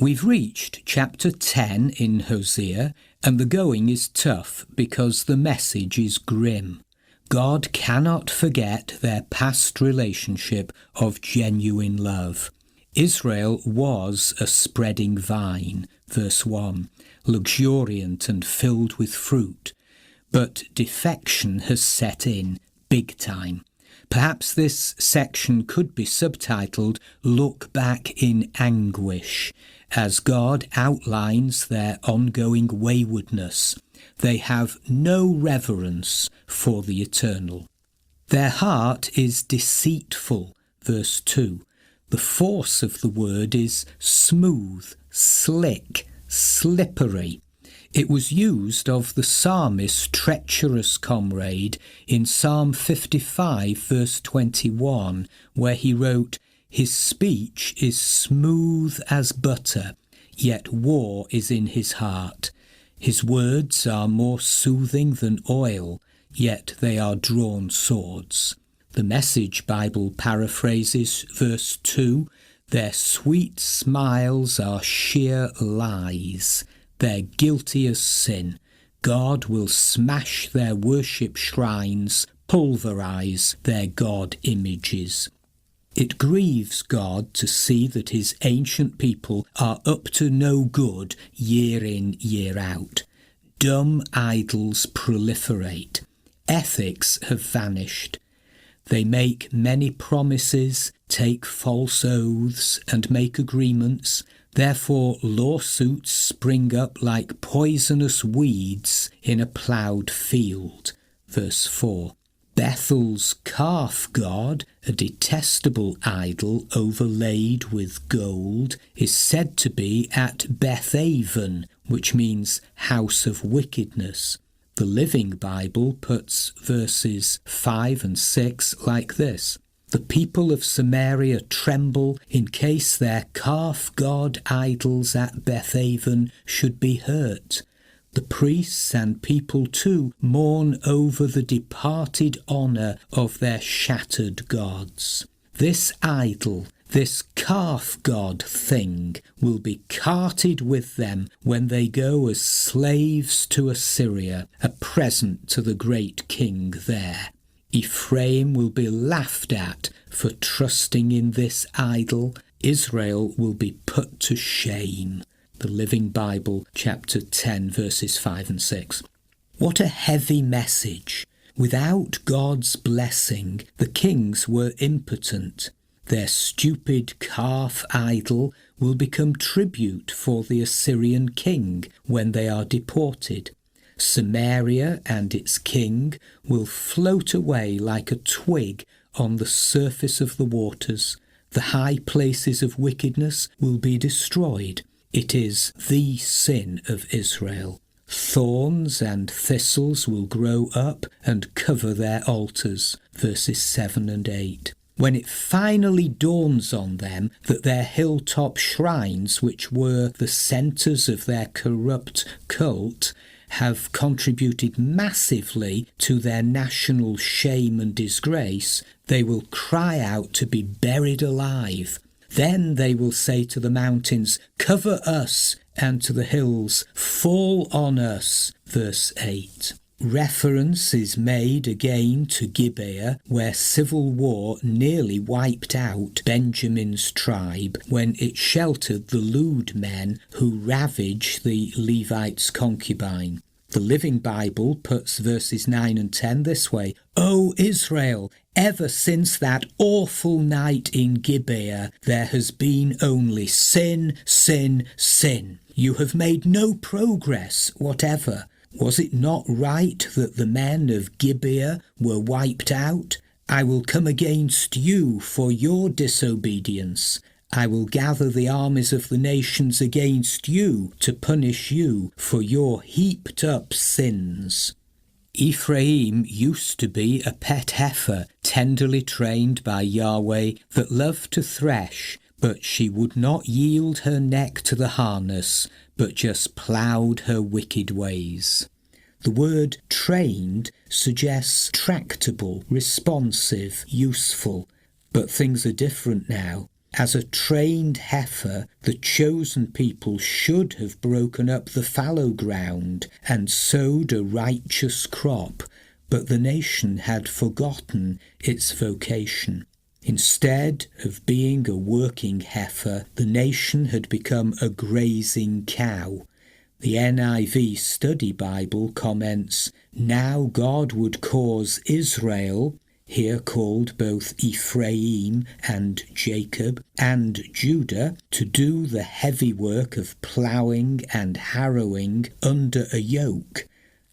We've reached chapter 10 in Hosea, and the going is tough because the message is grim. God cannot forget their past relationship of genuine love. Israel was a spreading vine, verse 1, luxuriant and filled with fruit. But defection has set in, big time. Perhaps this section could be subtitled "Look Back in Anguish," as God outlines their ongoing waywardness. They have no reverence for the eternal. Their heart is deceitful, verse 2. The force of the word is smooth, slick, slippery. It was used of the psalmist's treacherous comrade in Psalm 55, verse 21, where he wrote, "His speech is smooth as butter, yet war is in his heart. His words are more soothing than oil, yet they are drawn swords." The Message Bible paraphrases verse 2, "Their sweet smiles are sheer lies. They're guilty as sin. God will smash their worship shrines, pulverize their God images." It grieves God to see that his ancient people are up to no good year in, year out. Dumb idols proliferate. Ethics have vanished. They make many promises, take false oaths, and make agreements. Therefore lawsuits spring up like poisonous weeds in a ploughed field. Verse 4. Bethel's calf god, a detestable idol overlaid with gold, is said to be at Bethaven, which means house of wickedness. The Living Bible puts verses 5 and 6 like this: "The people of Samaria tremble in case their calf god idols at Bethaven should be hurt. The priests and people too mourn over the departed honour of their shattered gods." This idol, this calf god thing, will be carted with them when they go as slaves to Assyria, a present to the great king there. Ephraim will be laughed at for trusting in this idol. Israel will be put to shame. The Living Bible, chapter 10, verses 5 and 6. What a heavy message. Without God's blessing, the kings were impotent. Their stupid calf idol will become tribute for the Assyrian king when they are deported. Samaria and its king will float away like a twig on the surface of the waters. The high places of wickedness will be destroyed. It is the sin of Israel. Thorns and thistles will grow up and cover their altars, verses 7 and 8. When it finally dawns on them that their hilltop shrines, which were the centres of their corrupt cult, have contributed massively to their national shame and disgrace, they will cry out to be buried alive. Then they will say to the mountains, "Cover us," and to the hills, "Fall on us." Verse 8. Reference is made again to Gibeah, where civil war nearly wiped out Benjamin's tribe when it sheltered the lewd men who ravaged the Levite's concubine. The Living Bible puts verses 9 and 10 this way: "O Israel, ever since that awful night in Gibeah, there has been only sin, sin, sin. You have made no progress whatever. Was it not right that the men of Gibeah were wiped out? I will come against you for your disobedience. I will gather the armies of the nations against you to punish you for your heaped up sins." Ephraim used to be a pet heifer, tenderly trained by Yahweh, that loved to thresh, but she would not yield her neck to the harness, but just ploughed her wicked ways. The word trained suggests tractable, responsive, useful, but things are different now. As a trained heifer, the chosen people should have broken up the fallow ground and sowed a righteous crop, but the nation had forgotten its vocation. Instead of being a working heifer, the nation had become a grazing cow. The NIV Study Bible comments, "Now God would cause Israel," here called both Ephraim and Jacob, and Judah, to do the heavy work of ploughing and harrowing under a yoke,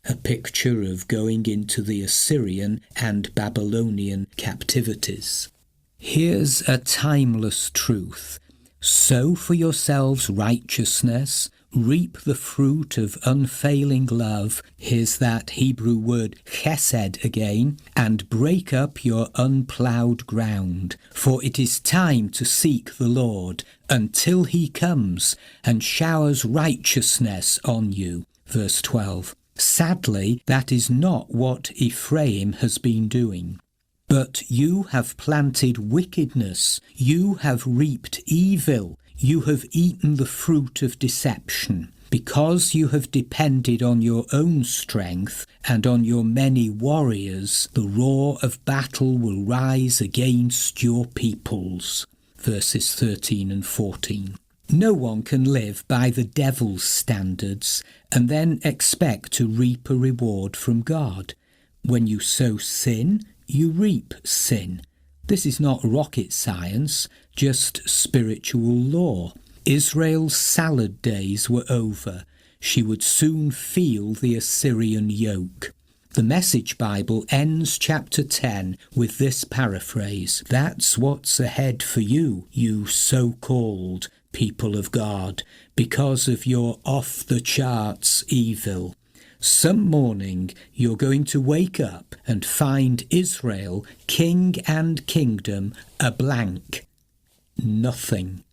a picture of going into the Assyrian and Babylonian captivities. Here's a timeless truth. Sow for yourselves righteousness, reap the fruit of unfailing love, here's that Hebrew word chesed again, and break up your unploughed ground, for it is time to seek the Lord until he comes and showers righteousness on you. Verse 12. Sadly, that is not what Ephraim has been doing. But you have planted wickedness, you have reaped evil, you have eaten the fruit of deception. Because you have depended on your own strength and on your many warriors, the roar of battle will rise against your peoples. Verses 13 and 14. No one can live by the devil's standards and then expect to reap a reward from God. When you sow sin, you reap sin. This is not rocket science, just spiritual law. Israel's salad days were over. She would soon feel the Assyrian yoke. The Message Bible ends chapter 10 with this paraphrase, "That's what's ahead for you, you so-called people of God, because of your off-the-charts evil. Some morning you're going to wake up and find Israel, king and kingdom, a blank. Nothing."